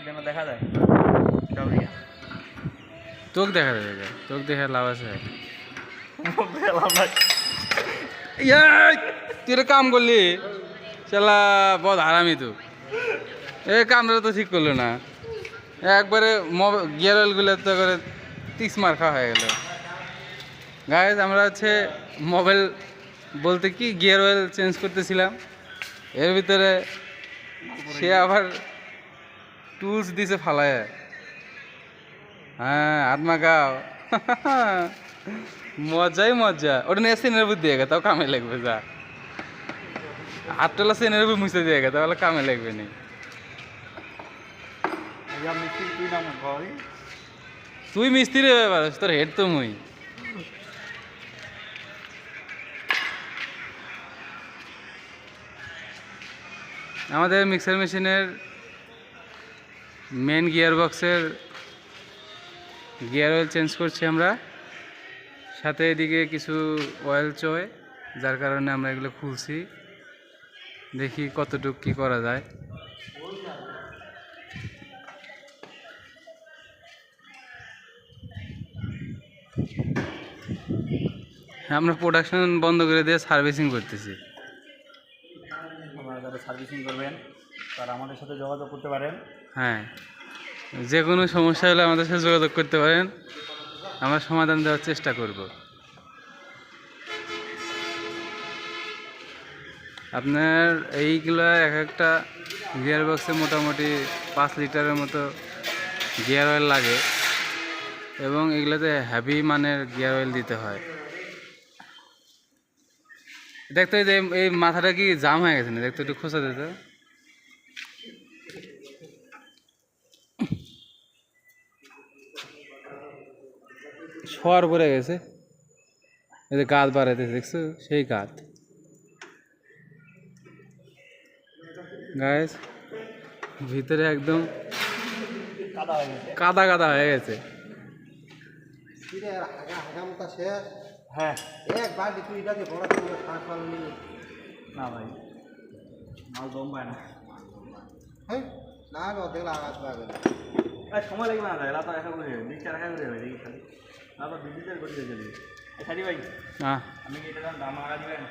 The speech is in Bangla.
যেন দেখা যায় তোক দেখা যাবে, তোক দেখে লাভ আছে। তুই কাম করলি শালা বহুত হারামি তো, এই কামটা তো ঠিক করলো না, একবারে গিয়ার অয়েলগুলো তো করে 30 মার খাওয়া হয়ে গেল। গাইজ আমরা হচ্ছে মোবাইল বলতে কি গিয়ার অয়েল চেঞ্জ করতেছিলাম, এর ভিতরে সে আবার টুলস দিছে ফালায়। হ্যাঁ আত্মা গাও মজাই মজা। ওটা নিয়ে সিনের উপর দিয়ে গে, তাও কামে লাগবে। যা আটটলা সিনের উপর মুছে দিয়ে গে, তাহলে কামে লাগবে নি। তুই মিস্ত্রি হয়ে পারিস, তোর হেড তো মুই। আমাদের মিক্সার মেশিনের মেন গিয়ার বক্সের গিয়ার অয়েল চেঞ্জ করছি আমরা, সাথে এদিকে কিছু অয়েল চয়, যার কারণে আমরা এগুলো খুলছি। দেখি কতটুকু কি করা যায়। আমরা প্রোডাকশন বন্ধ করে দিয়ে সার্ভিসিং করতেছি। আপনারা যারা সার্ভিসিং করবেন তারা আমাদের সাথে যোগাযোগ করতে পারেন। হ্যাঁ, যে কোনো সমস্যা হলে আমাদের সাথে যোগাযোগ করতে পারেন, আমরা সমাধান দেওয়ার চেষ্টা করব। আপনার এইগুলো এক একটা গিয়ার বক্সে মোটামুটি 5 লিটারের মতো গিয়ার অয়েল লাগে, এবং এগুলোতে হেভি মানের গিয়ার অয়েল দিতে হয়। দেখতো যে এই মাথাটা কি জাম হয়ে গেছে না, দেখতো একটু খোঁচা দিত। শোয়ার পরে গেছে, এই যে গাছ বাড়াইতেছে দেখছো, সেই গাছ। গাইস ভিতরে একদম কাদা কাদা হয়ে গেছে। হ্যাঁ এক বালতি তুই এটাকে বড় করে খাস পারলি না ভাই, মাল দম পায় না। হ্যাঁ না দেখলে আঘাত পাবে না। সময় লাগবে না, এলা তো একা করে দিকটা রাখা করে হবে দেখি খালি, না তো বিদ্যুতের গতি হয়ে যাবে। সারি ভাই হ্যাঁ, আমি কি এটা দাম আগা দিবেন?